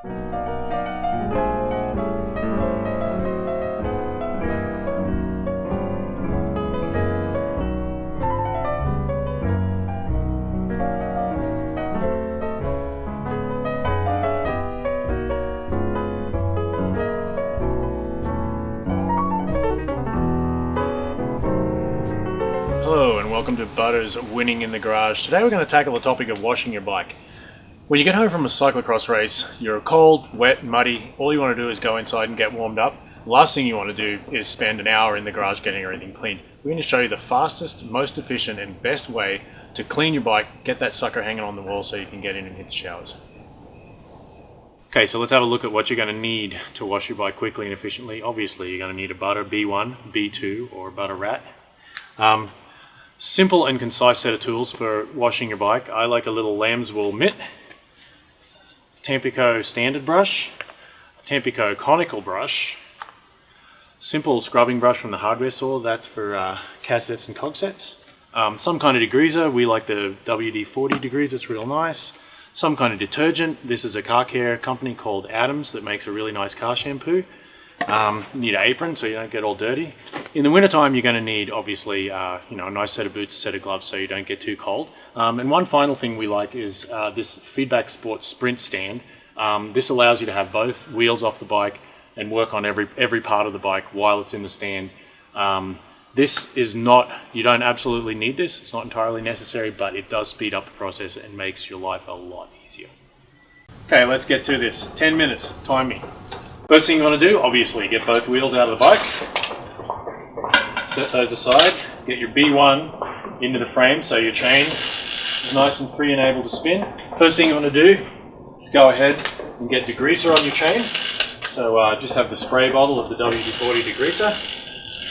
Hello and welcome to Butter's Winning in the Garage. Today we're going to tackle the topic of washing your bike. When you get home from a cyclo-cross race, you're cold, wet, muddy, all you want to do is go inside and get warmed up. The last thing you want to do is spend an hour in the garage getting everything clean. We're going to show you the fastest, most efficient and best way to clean your bike, get that sucker hanging on the wall so you can get in and hit the showers. Okay, so let's have a look at what you're going to need to wash your bike quickly and efficiently. Obviously you're going to need a Butter B1, B2 or a Butter Rat. Simple and concise set of tools for washing your bike. I like a little lamb's wool mitt, Tampico standard brush, Tampico conical brush, simple scrubbing brush from the hardware store, that's for cassets and cogsets, some kind of degreaser, we like the WD-40 degreaser, it's real nice, some kind of detergent. This is a car care company called Adams that makes a really nice car shampoo. You need an apron so you don't get all dirty. In the wintertime you're going to need obviously a nice set of boots, a set of gloves so you don't get too cold. And one final thing we like is this Feedback Sport Sprint stand. This allows you to have both wheels off the bike and work on every part of the bike while it's in the stand. This is not, you don't absolutely need this, it's not entirely necessary, but it does speed up the process and makes your life a lot easier. Okay, let's get to this. 10 minutes, time me. First thing you want to do, obviously, get both wheels out of the bike, set those aside, get your B1 into the frame so your chain is nice and free and able to spin. First thing you want to do is go ahead and get degreaser on your chain. So just have the spray bottle of the WD-40 degreaser.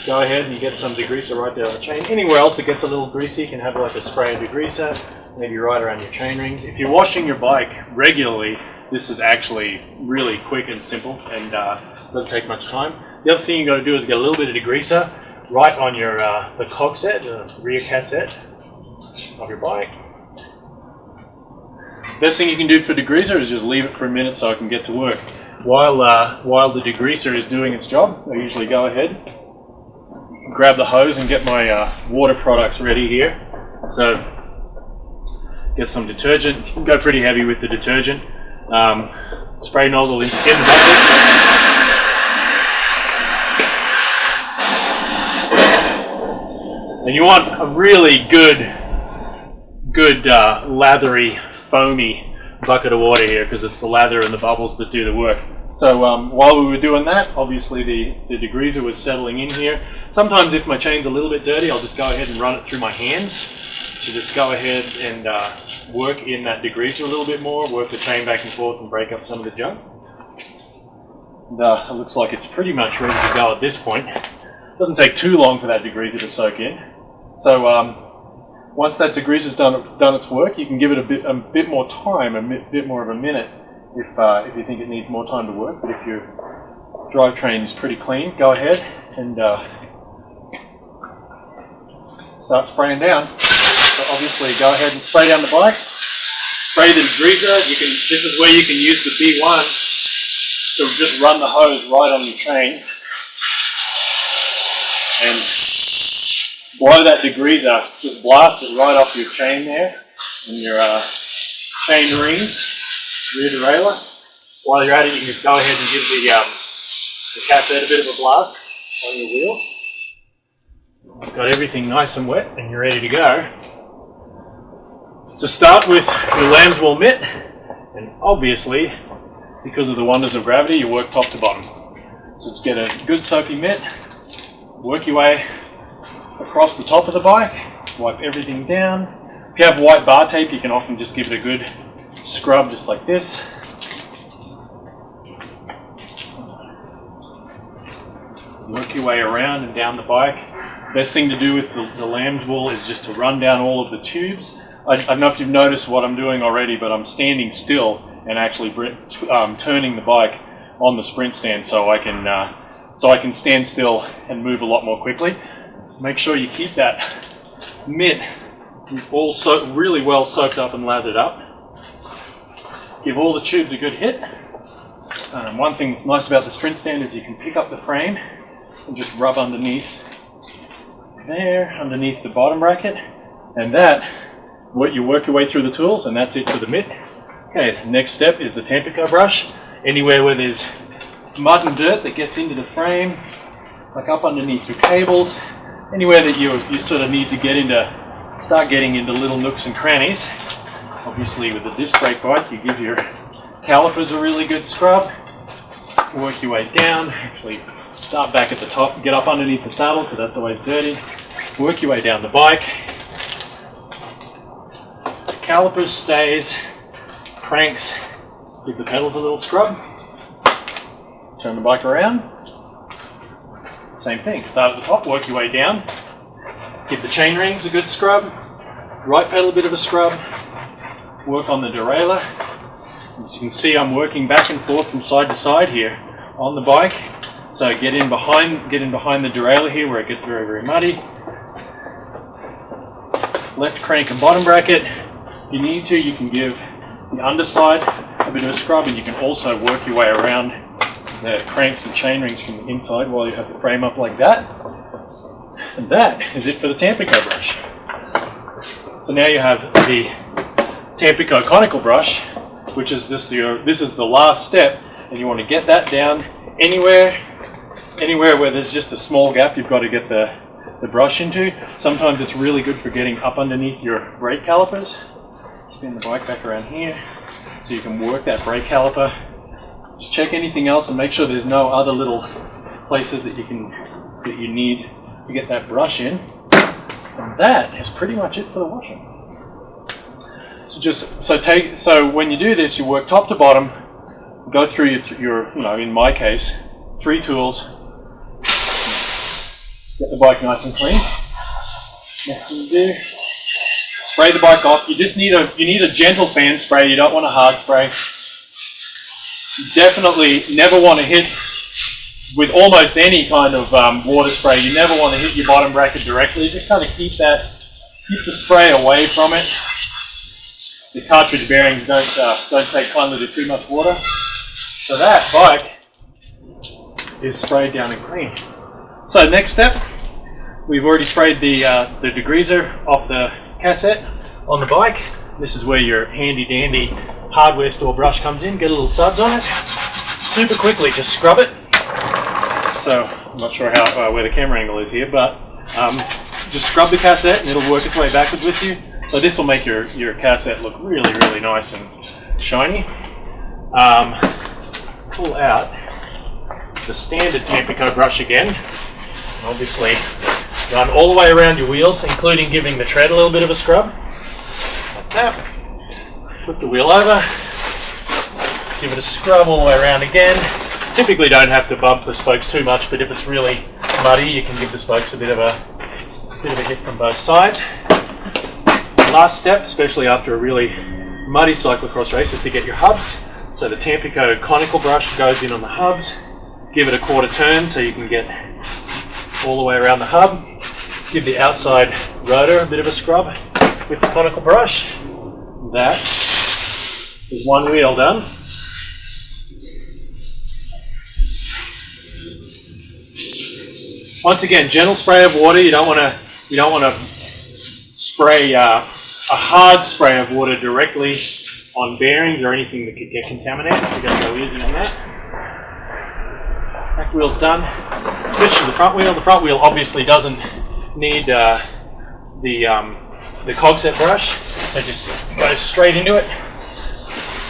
Go ahead and you get some degreaser right there on the chain. Anywhere else it gets a little greasy, you can have like a spray of degreaser, maybe right around your chain rings. If you're washing your bike regularly, this is actually really quick and simple and doesn't take much time. The other thing you got to do is get a little bit of degreaser right on your the cogset, the rear cassette of your bike. Best thing you can do for degreaser is just leave it for a minute so I can get to work. While the degreaser is doing its job, I usually go ahead, grab the hose and get my water products ready here. So get some detergent. You can go pretty heavy with the detergent. Spray nozzle in the bottle. And you want a really good lathery, foamy bucket of water here because it's the lather and the bubbles that do the work. So while we were doing that, obviously the degreaser was settling in here. Sometimes if my chain's a little bit dirty, I'll just go ahead and run it through my hands. So just go ahead and work in that degreaser a little bit more, work the chain back and forth and break up some of the junk. And, it looks like it's pretty much ready to go at this point. It doesn't take too long for that degreaser to soak in. So once that degreaser's done its work, you can give it a bit more time, a bit more of a minute if you think it needs more time to work. But if your drivetrain is pretty clean, go ahead and start spraying down. So obviously go ahead and spray down the bike, spray the degreaser. This is where you can use the B1 to just run the hose right on your chain and blow that degreaser, just blast it right off your chain there and your chain rings, rear derailleur. While you're at it, you can just go ahead and give the cassette a bit of a blast on your wheels. Got everything nice and wet and you're ready to go. So start with your lamb's wool mitt, and obviously, because of the wonders of gravity, you work top to bottom. So just get a good soapy mitt, work your way across the top of the bike, wipe everything down. If you have white bar tape, you can often just give it a good scrub just like this. Work your way around and down the bike. Best thing to do with the lamb's wool is just to run down all of the tubes. I don't know if you've noticed what I'm doing already, but I'm standing still and actually turning the bike on the sprint stand so I can stand still and move a lot more quickly. Make sure you keep that mitt all really well soaked up and lathered up. Give all the tubes a good hit. One thing that's nice about the sprint stand is you can pick up the frame and just rub underneath there, underneath the bottom bracket, and you work your way through the tools, and that's it for the mitt. Okay, the next step is the Tampico brush. Anywhere where there's mud and dirt that gets into the frame, like up underneath your cables, anywhere that you sort of need to start getting into little nooks and crannies. Obviously with the disc brake bike, you give your calipers a really good scrub, work your way down, actually start back at the top, get up underneath the saddle because that's always dirty, work your way down the bike, calipers, stays, cranks, give the pedals a little scrub, turn the bike around, same thing, start at the top, work your way down, give the chain rings a good scrub, right pedal a bit of a scrub, work on the derailleur. As you can see, I'm working back and forth from side to side here on the bike. So get in behind the derailleur here where it gets very, very muddy. Left crank and bottom bracket. If you need to, you can give the underside a bit of a scrub, and you can also work your way around the cranks and chain rings from the inside while you have the frame up like that. And that is it for the Tampico brush. So now you have the Tampico conical brush, which is this is the last step, and you want to get that down anywhere where there's just a small gap you've got to get the brush into. Sometimes it's really good for getting up underneath your brake calipers. Spin the bike back around here so you can work that brake caliper. Just check anything else and make sure there's no other little places that you need to get that brush in. And that is pretty much it for the washing. So when you do this, you work top to bottom, go through your in my case, 3 tools, get the bike nice and clean. Next thing you do, spray the bike off. You just need a gentle fan spray. You don't want a hard spray. You definitely never want to hit with almost any kind of water spray. You never want to hit your bottom bracket directly. You just kind of keep the spray away from it. The cartridge bearings don't take kindly to too much water. So that bike is sprayed down and clean. So next step, we've already sprayed the degreaser off the cassette on the bike. This is where your handy dandy hardware store brush comes in. Get a little suds on it. Super quickly, just scrub it. So I'm not sure where the camera angle is here, but just scrub the cassette and it'll work its way backwards with you. So this will make your cassette look really, really nice and shiny. Pull out the standard Tampico brush again. Obviously run all the way around your wheels, including giving the tread a little bit of a scrub. Like that. Flip the wheel over. Give it a scrub all the way around again. Typically don't have to bump the spokes too much, but if it's really muddy, you can give the spokes a bit of a hit from both sides. Last step, especially after a really muddy cyclocross race, is to get your hubs. So the Tampico conical brush goes in on the hubs. Give it a quarter turn so you can get all the way around the hub. Give the outside rotor a bit of a scrub with the conical brush. That is one wheel done. Once again, gentle spray of water. You don't want to spray a hard spray of water directly on bearings or anything that could get contaminated. We're going to go easy on that. Back wheel's done. Switch to the front wheel. The front wheel obviously doesn't need the cogset brush, so just go straight into it.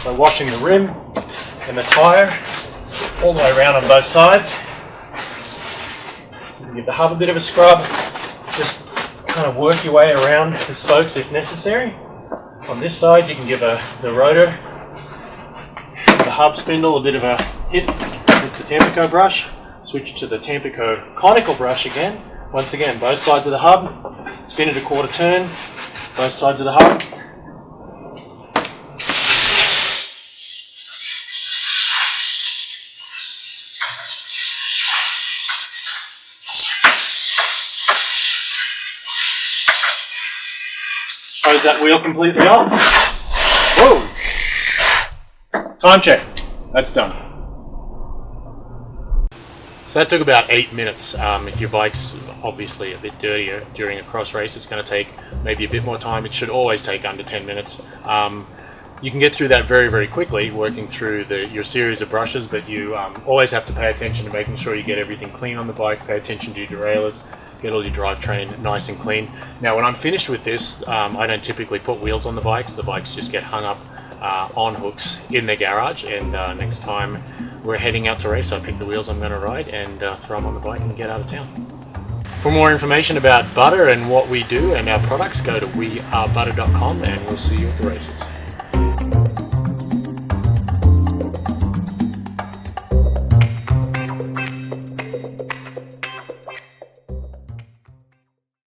So washing the rim and the tyre all the way around on both sides. Give the hub a bit of a scrub. Just kind of work your way around the spokes if necessary. On this side, you can give the rotor, the hub spindle a bit of a hit with the Tampico brush. Switch to the Tampico conical brush again. Once again, both sides of the hub. Spin it a quarter turn. Both sides of the hub. Close that wheel completely off. Whoa! Time check. That's done. So that took about 8 minutes. If your bike's obviously a bit dirtier during a cross race, it's going to take maybe a bit more time. It should always take under 10 minutes. You can get through that very, very quickly working through your series of brushes, but you always have to pay attention to making sure you get everything clean on the bike, pay attention to your derailleurs, get all your drivetrain nice and clean. Now when I'm finished with this, I don't typically put wheels on the bikes. The bikes just get hung up on hooks in the garage, and next time we're heading out to race, I pick the wheels I'm going to ride and throw them on the bike and get out of town. For more information about butter and what we do and our products, go to wearebutter.com, and we'll see you at the races.